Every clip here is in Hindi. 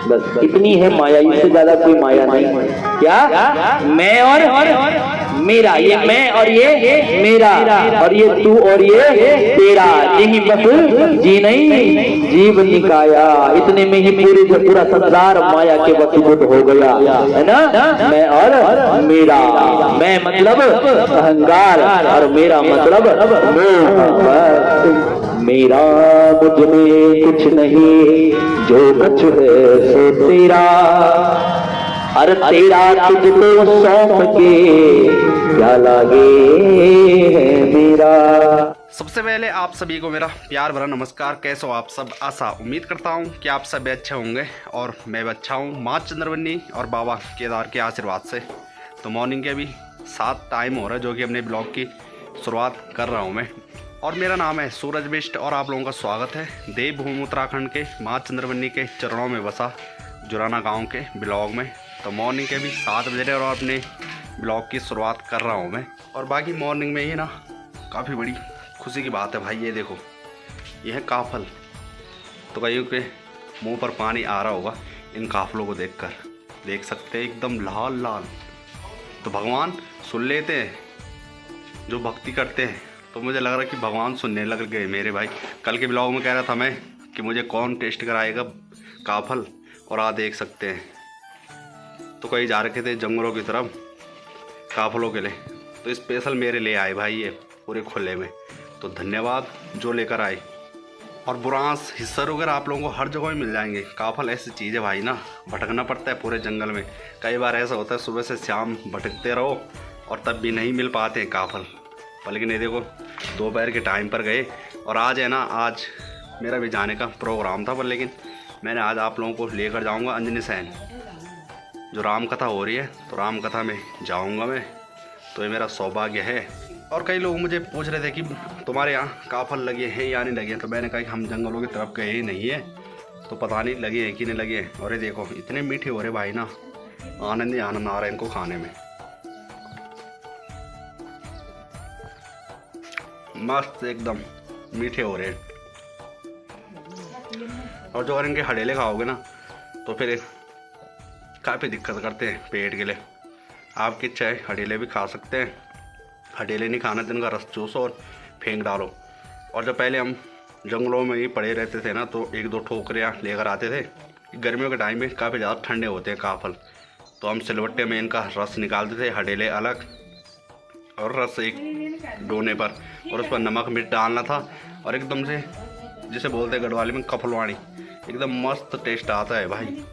बस इतनी है माया, इससे ज्यादा कोई माया नहीं। क्या? मैं और मेरा, ये मैं और ये मेरा, और ये तू और ये तेरा, यही बस जी नहीं जीव निकाया, इतने में ही पूरा संसार माया के वशीभूत हो गया, है ना। मैं और मेरा, मैं मतलब अहंकार और मेरा मतलब मोह। मेरा मुझ में कुछ नहीं, जो कुछ है सो तेरा, अरे तेरा तुझको सौंप के क्या लागे है मेरा। सबसे पहले आप सभी को मेरा प्यार भरा नमस्कार। कैसे हो आप सब? आशा उम्मीद करता हूँ कि आप सब अच्छे होंगे और मैं भी अच्छा हूँ, माँ चंद्रवनी और बाबा केदार के आशीर्वाद से। तो मॉर्निंग के अभी 7 टाइम हो रहा है, जो कि अपने ब्लॉग की शुरुआत कर रहा हूँ मैं। और मेरा नाम है सूरज बिष्ट और आप लोगों का स्वागत है देवभूमि उत्तराखंड के माँ चंद्रवनी के चरणों में बसा जुराना गाँव के ब्लॉग में। तो मॉर्निंग के अभी 7 बजे और अपने ब्लॉग की शुरुआत कर रहा हूँ मैं। और बाकी मॉर्निंग में ही ना काफ़ी बड़ी खुशी की बात है भाई, ये देखो ये है काफल। तो कईयों के मुंह पर पानी आ रहा होगा इन काफलों को देखकर, देख सकते हैं एकदम लाल लाल। तो भगवान सुन लेते हैं जो भक्ति करते हैं। तो मुझे लग रहा है कि भगवान सुनने लग गए मेरे भाई। कल के ब्लॉग में कह रहा था मैं कि मुझे कौन टेस्ट कराएगा काफल, और आप देख सकते हैं। तो कहीं जा रखे थे जंगलों की तरफ काफलों के लिए, तो स्पेशल मेरे ले आए भाई ये पूरे खुले में। तो धन्यवाद जो लेकर आए। और बुरांस हिस्सा वगैरह आप लोगों को हर जगह मिल जाएंगे। काफल ऐसी चीज़ है भाई ना, भटकना पड़ता है पूरे जंगल में। कई बार ऐसा होता है सुबह से शाम भटकते रहो और तब भी नहीं मिल पाते हैं काफल। पर लेकिन ये देखो दोपहर के टाइम पर गए। और आज है ना, आज मेरा भी जाने का प्रोग्राम था, पर लेकिन मैंने आज आप लोगों को लेकर जाऊँगा अंजनी सैन, जो राम कथा हो रही है। तो राम कथा में जाऊँगा मैं, तो ये मेरा सौभाग्य है। और कई लोग मुझे पूछ रहे थे कि तुम्हारे यहाँ काफल लगे हैं या नहीं लगे हैं। तो मैंने कहा कि हम जंगलों की तरफ गए ही नहीं है, तो पता नहीं लगे हैं कि नहीं लगे हैं। और ये देखो इतने मीठे हो रहे भाई ना, आनंद ही आनंद आ रहा है इनको खाने में, मस्त एकदम मीठे हो रहे हैं। और जो अगर इनके हडेले खाओगे ना तो फिर काफ़ी दिक्कत करते हैं पेट के लिए। आपकी इच्छा है हडेले भी खा सकते हैं, हडेले नहीं खाना तो इनका रस चूसो और फेंक डालो। और जब पहले हम जंगलों में ही पड़े रहते थे ना, तो 1-2 ठोकरियाँ लेकर आते थे। गर्मियों के टाइम में काफ़ी ज़्यादा ठंडे होते हैं काफल, तो हम सिलवट्टे में इनका रस निकालते थे, हडेले अलग और रस एक डोने पर, और उस पर नमक मिर्च डालना था। और एकदम से जिसे बोलते हैं गढ़वाली में कफलवाड़ी, एकदम मस्त टेस्ट आता है भाई।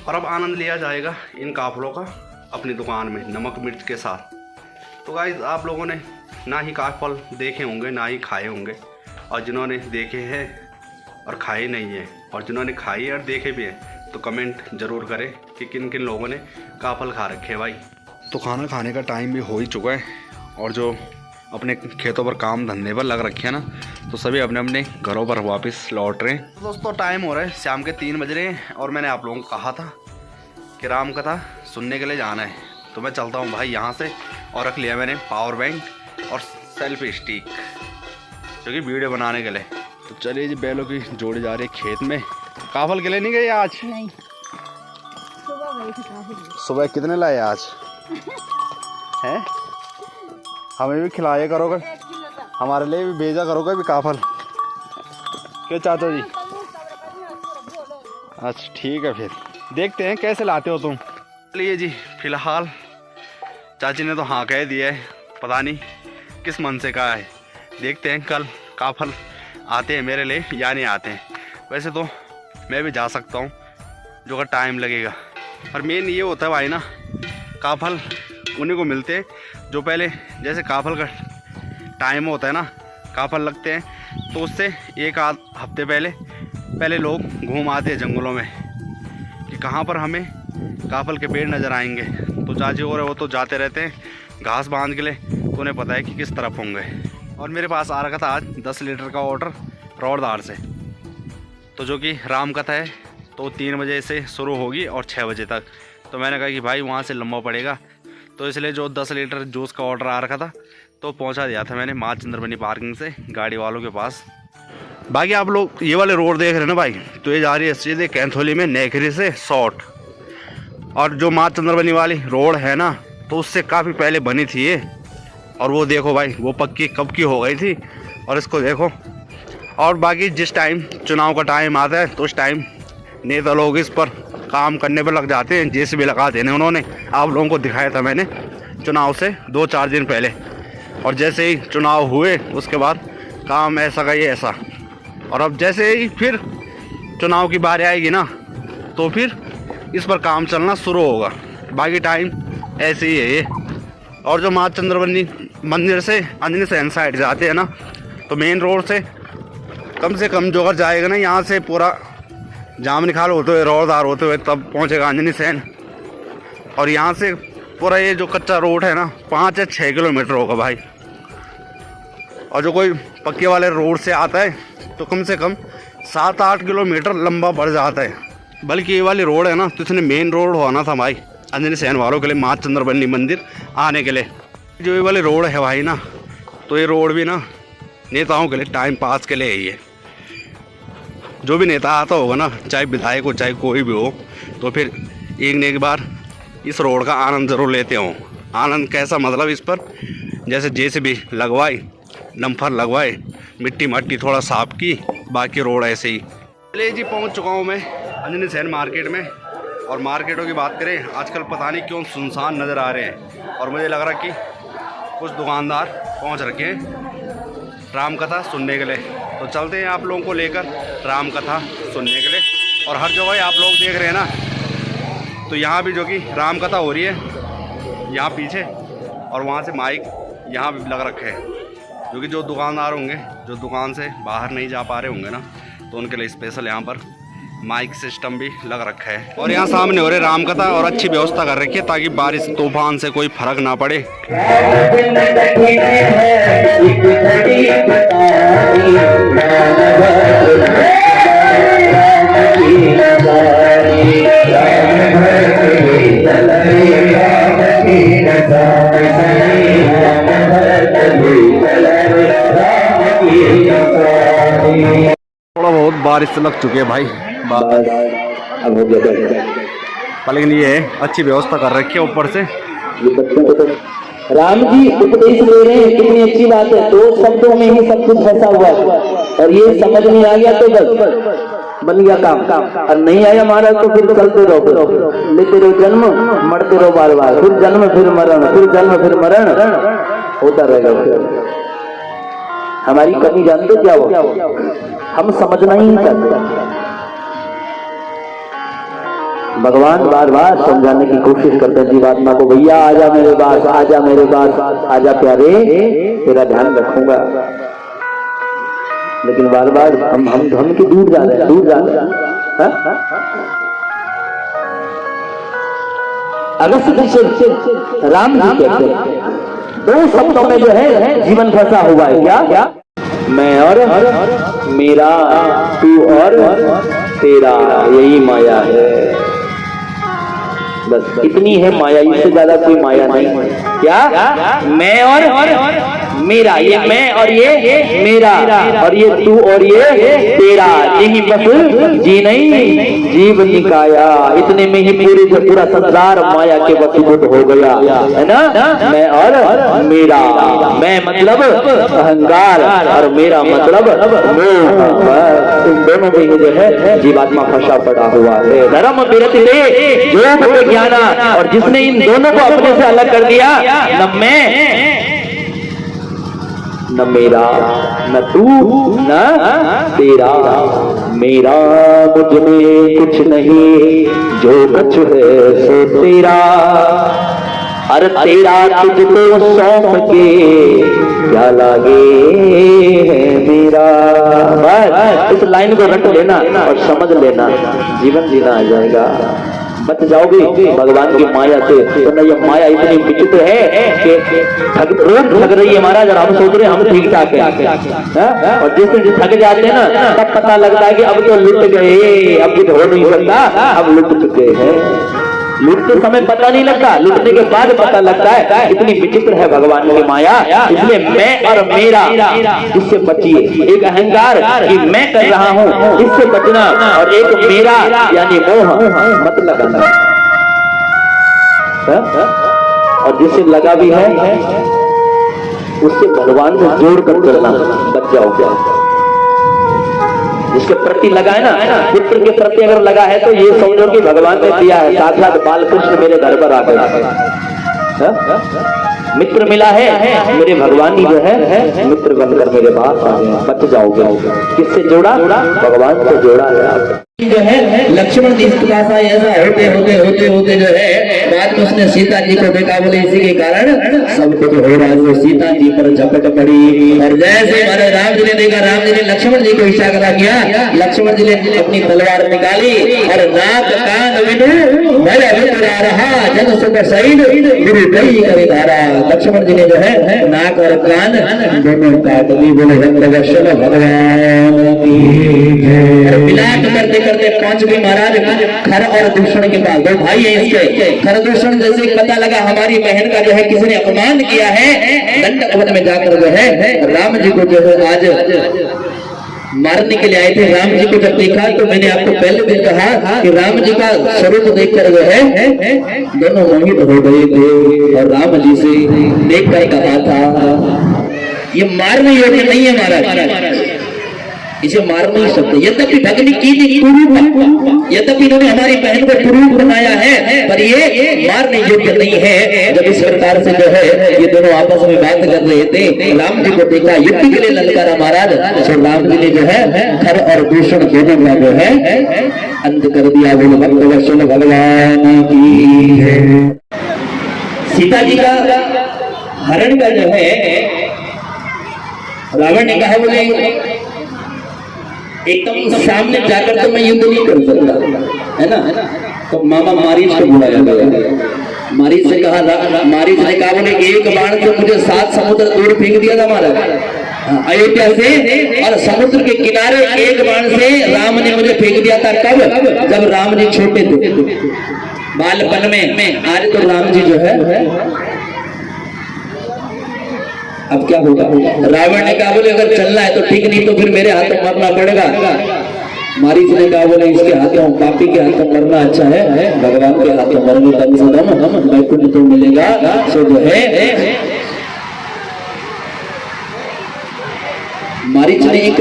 और अब आनंद लिया जाएगा इन काफलों का अपनी दुकान में नमक मिर्च के साथ। तो गाइस आप लोगों ने ना ही काफल देखे होंगे ना ही खाए होंगे, और जिन्होंने देखे हैं और खाए नहीं हैं, और जिन्होंने खाए और देखे भी हैं, तो कमेंट ज़रूर करें कि किन किन लोगों ने काफल खा रखे भाई। तो खाना खाने का टाइम भी हो ही चुका है, और जो अपने खेतों पर काम धंधे पर लग रखे हैं ना, तो सभी अपने अपने घरों पर वापस लौट रहे हैं। दोस्तों टाइम हो रहा है शाम के 3 बज रहे हैं, और मैंने आप लोगों को कहा था कि राम कथा सुनने के लिए जाना है। तो मैं चलता हूँ भाई यहाँ से, और रख लिया मैंने पावर बैंक और सेल्फी स्टिक, जो कि वीडियो बनाने के लिए। तो चलिए जी, बैलों की जोड़ी जा रही है खेत में। काफल के लिए नहीं गई आज? नहीं, सुबह गई थी काफल। सुबह कितने लाए आज? हैं? हमें भी खिलाया करोगे, हमारे लिए भी भेजा करोगे भी काफल, क्या चाचा जी? अच्छा ठीक है, फिर देखते हैं कैसे लाते हो तुम। चलिए जी, फिलहाल चाची ने तो हाँ कह दिया है, पता नहीं किस मन से कहा है। देखते हैं कल काफल आते हैं मेरे लिए या नहीं आते हैं। वैसे तो मैं भी जा सकता हूँ, जो का टाइम लगेगा। पर मेन ये होता है भाई ना, काफल उन्हीं को मिलते हैं जो पहले, जैसे काफल का टाइम होता है ना, काफल लगते हैं, तो उससे 1-8 हफ्ते पहले लोग घूम आते हैं जंगलों में कि कहाँ पर हमें काफल के पेड़ नज़र आएंगे। तो चाची और वो तो जाते रहते हैं घास बांध के लिए, तो उन्हें पता है कि किस तरफ होंगे। और मेरे पास आ रखा था आज 10 लीटर का ऑर्डर रौड़दार से, तो जो कि राम कथा है, तो 3 बजे से शुरू होगी और 6 बजे तक। तो मैंने कहा कि भाई वहाँ से लंबा पड़ेगा, तो इसलिए जो 10 लीटर जूस का ऑर्डर आ रखा था तो पहुँचा दिया था मैंने माँ चंद्रवनी पार्किंग से गाड़ी वालों के पास। बाकी आप लोग ये वाले रोड देख रहे हैं ना भाई, तो ये जा रही है सीधे कैंथोली में नेखरी से शॉर्ट। और जो माँ चंद्रवनी वाली रोड है ना, तो उससे काफ़ी पहले बनी थी ये। और वो देखो भाई, वो पक्की कब की हो गई थी, और इसको देखो। और बाकी जिस टाइम चुनाव का टाइम आता है, तो उस टाइम नेता लोग इस पर काम करने पर लग जाते हैं। जेसीबी लगा देने उन्होंने, आप लोगों को दिखाया था मैंने चुनाव से 2-4 दिन पहले। और जैसे ही चुनाव हुए उसके बाद काम ऐसा का ये ऐसा। और अब जैसे ही फिर चुनाव की बारी आएगी ना, तो फिर इस पर काम चलना शुरू होगा। बाकी टाइम ऐसे ही है ये। और जो माँ चंद्रवनी मंदिर से अंजनी सहन साइड जाते हैं ना, तो मेन रोड से कम जो अगर जाएगा ना, यहाँ से पूरा जाम निकाल होते हुए, रोडदार होते हुए, तब पहुँचेगा अंजनी सहन। और यहाँ से पूरा ये जो कच्चा रोड है ना, 5 या 6 किलोमीटर होगा भाई। और जो कोई पक्के वाले रोड से आता है तो कम से कम 7-8 किलोमीटर लंबा बढ़ जाता है। बल्कि ये वाली रोड है ना, तो इसने मेन रोड होना था भाई अंजनी सहन वालों के लिए, माँ चंद्रवनी मंदिर आने के लिए। जो ये वाली रोड है भाई ना, तो ये रोड भी ना नेताओं के लिए टाइम पास के लिए ही है। जो भी नेता आता होगा ना, चाहे विधायक हो चाहे कोई भी हो, तो फिर एक न एक बार इस रोड का आनंद ज़रूर लेते हों। आनंद कैसा, मतलब इस पर जैसे जेसीबी लगवाई, डंपर लगवाए, मिट्टी मट्टी थोड़ा साफ की, बाकी रोड ऐसे ही। चलिए जी, पहुंच चुका हूं मैं अंजनी सहन मार्केट में। और मार्केटों की बात करें, आजकल पता नहीं क्यों सुनसान नज़र आ रहे हैं। और मुझे लग रहा कि कुछ दुकानदार पहुंच रखे हैं राम कथा सुनने के लिए। तो चलते हैं आप लोगों को लेकर राम कथा सुनने के लिए। और हर जगह आप लोग देख रहे हैं ना, तो यहाँ भी जो कि राम कथा हो रही है यहाँ पीछे, और वहाँ से माइक यहाँ भी लग रखे हैं। जो कि जो दुकानदार होंगे, जो दुकान से बाहर नहीं जा पा रहे होंगे ना, तो उनके लिए स्पेशल यहाँ पर माइक सिस्टम भी लग रखा है। और यहाँ सामने हो रहे राम कथा, और अच्छी व्यवस्था कर रखी है ताकि बारिश तूफान से कोई फर्क ना पड़े। थोड़ा बहुत बारिश लग चुकी है भाई, लेकिन ये अच्छी व्यवस्था कर रखी है ऊपर से। राम जी उपदेश ले रहे हैं, कितनी अच्छी बात है। 2 शब्दों में ही सब कुछ फंसा हुआ है, और ये समझ में आ गया तो बस बन गया काम। और नहीं आया हमारा तो फिर चलते रहो, लेते रहो जन्म, मरते रहो बार बार, फिर जन्म फिर मरण, फिर जन्म फिर मरण होता रहेगा। हमारी कमी जानते क्या हो, हम समझना ही नहीं चाहते। भगवान बार बार समझाने की कोशिश करते हैं जीवात्मा को, भैया आजा मेरे पास, आजा मेरे पास, आजा प्यारे, तेरा ध्यान रखूंगा। लेकिन बार बार हम की दूर जा रहे हैं, दूर जा रहे हैं। अगस्त से राम जी कहते हैं, 2 शब्दों में जो है जीवन फंसा हुआ है। क्या? मैं और मेरा, तू और तेरा, यही माया है। बस इतनी है माया, इससे ज्यादा कोई माया नहीं। क्या? मैं और मेरा, ये मैं और ये मेरा, और ये तू और ये तेरा, यही बस जी नहीं जीव निकाया। इतने में ही पूरा संसार माया के वशीभूत हो गया है ना। मैं और मेरा, मैं मतलब अहंकार, और मेरा मतलब मोह। इन दोनों में ही जो है जीवात्मा फंसा पड़ा हुआ है। धर्म विरति योग विज्ञाना, और जिसने इन दोनों को अपने से अलग कर दिया, न मैं न मेरा, न तू न तेरा, मेरा मुझ में कुछ नहीं, जो कुछ है सो तेरा, अरे तेरा तुझको सौंप के क्या लागे है मेरा। बस इस लाइन को रट लेना और समझ लेना, जीवन जीना आ जाएगा, बच जाओगे भगवान की माया से। तो न ये माया इतनी विचित्र है कि रोज थक रही है महाराज, और हम सोच रहे हैं हम ठीक ठाक है। और जिस दिन थक जाते हैं ना, तब पता लगता है कि अब तो लुट गए, अब कुछ हो नहीं सकता, अब लुट चुके हैं। लूटते समय पता नहीं लगता, लूटने के बाद पता लगता है। इतनी विचित्र है भगवान की माया। इसलिए मैं और मेरा, इससे बचिए। एक अहंकार कि मैं कर रहा हूँ, इससे बचना, और एक मेरा यानी मोह मत लगाना। और जिससे लगा भी है उससे भगवान से जोड़ कर चलना, बच जाओगे। जिसके प्रति लगा है ना, पुत्र के प्रति अगर लगा है तो ये समझो कि भगवान ने दिया है, साक्षात बालकृष्ण मेरे घर पर आ गए। मित्र मिला है, मेरे भगवान ही जो है मित्र बनकर मेरे पास आ गए। बच जाओगे। किससे जोड़ा? भगवान से जोड़ा है जो है। लक्ष्मण जी के पास आए, ऐसा होते होते होते होते जो है बाद में उसने सीता जी को देखा। बोले इसी के कारण सब कुछ हो रहा है। सीता जी पर झपट पड़ी, और जैसे हमारे राम जी ने देखा, राम जी ने लक्ष्मण जी को इशारा किया। लक्ष्मण जी ने अपनी तलवार निकाली और नाक कान विनु मेरे भीतर आ रहा, जग सुख सईद गुरु कई करे धारा। लक्ष्मण जी ने जो है नाक और कान दोनों काट दी। बोले रंगदर्शन भगवान की। विलाप करते करते पहुंच भी महाराज खर और दूषण के पास। दो भाई है इसके। खर दूषण जैसे पता लगा हमारी बहन का जो है किसी ने अपमान किया है, दंडक वन में जाकर जो है राम जी को जो है आज मारने के लिए आए थे। राम जी को जब देखा तो मैंने आपको पहले दिन कहा कि राम जी का स्वरूप देखकर जो है दोनों मोहित हो गए थे, और राम जी से देखकर कहा था ये मारने योग्य नहीं है महाराज, इसे मार नहीं सकते। यद्यपि भगनी की थी कुरूप, यद्यपि इन्होंने हमारी बहन को कुरूप बनाया है, पर ये मारने योग्य नहीं है। जब इस प्रकार से जो है ये दोनों आपस में बात कर रहे थे, राम जी को देखा, युद्ध के लिए ललकारा महाराज। तो राम जी ने जो है खर और दूषण दोनों का जो है अंत कर दिया। बोलो भक्त भगवान की है। सीता जी का हरण का जो है रावण ने कहा, बोले एकदम सामने जाकर तो मैं युद्ध नहीं कर सकता, है ना। तो मामा मारीच को बुलाया गया। मारीच से कहा, मारीच ने कहा, बोले एक बाण से मुझे 7 समुद्र दूर फेंक दिया था महाराज अयोध्या से, और समुद्र के किनारे एक बाण से राम ने मुझे फेंक दिया था। कब? जब राम जी छोटे थे, बालपन में। आज तो राम जी जो है अब क्या होगा? रावण ने कहा, बोले अगर चलना है तो ठीक, नहीं तो फिर मेरे हाथों मरना पड़ेगा। मारीच ने कहा, बोले इसके हाथों, पापी के हाथों मरना अच्छा है, भगवान के हाथों मरने कम से कम वैकुंठ तो मिलेगा। सो जो है मारीच ने एक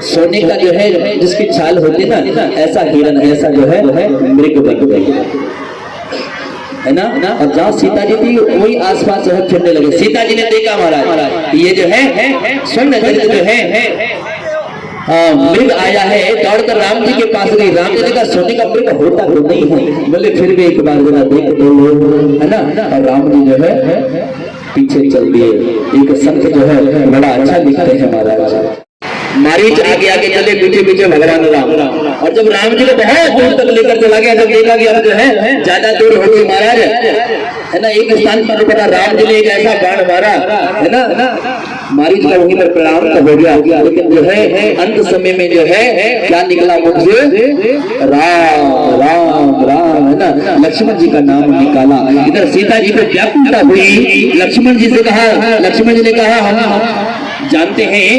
सोने का जो है जिसकी छाल होती है ना, ऐसा हिरण, ऐसा जो है मृग बन गया, है ना। और जहाँ सीता जी थी वही आसपास जो है फिरने लगे। सीता जी ने देखा महाराज ये जो है स्वर्ण जो है मृग आया है, दौड़कर राम जी के पास गई। राम जी ने कहा सोने का मृग होता तो नहीं है, बोले फिर भी एक बार जरा देख दो, है ना। और राम जी जो है पीछे चल दिए। एक संत जो है बड़ा अच्छा लिखते हैं महाराज। मारीच आगे आगे चले, पीछे पीछे भगवान राम। और जब राम जी को बहुत दूर तक लेकर चला गया, जब देखा कि अब जो है ज्यादा दूर हो गई महाराज, है ना, एक स्थान पर रुका, राम जी ने एक ऐसा बाण मारा, है ना, मारीच का वहीं पर प्रणाम तो हो गया। लेकिन जो है अंत समय में जो है क्या निकला मुझसे? राम राम राम, है ना। लक्ष्मण जी का नाम निकाला। इधर सीता जी को व्याकुलता हुई, लक्ष्मण जी से कहा, लक्ष्मण जी ने कहा हम जानते हैं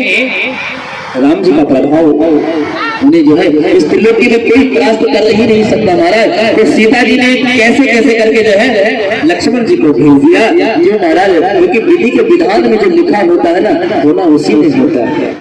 राम जी का प्रभाव उन्हें जो है इस त्रिलोकी में कोई परास्त कर ही नहीं सकता महाराज। तो सीता जी ने कैसे कैसे करके जो है लक्ष्मण जी को भेज दिया, जो महाराज क्योंकि विधि के विधान में जो लिखा होता है ना, होना उसी में होता है।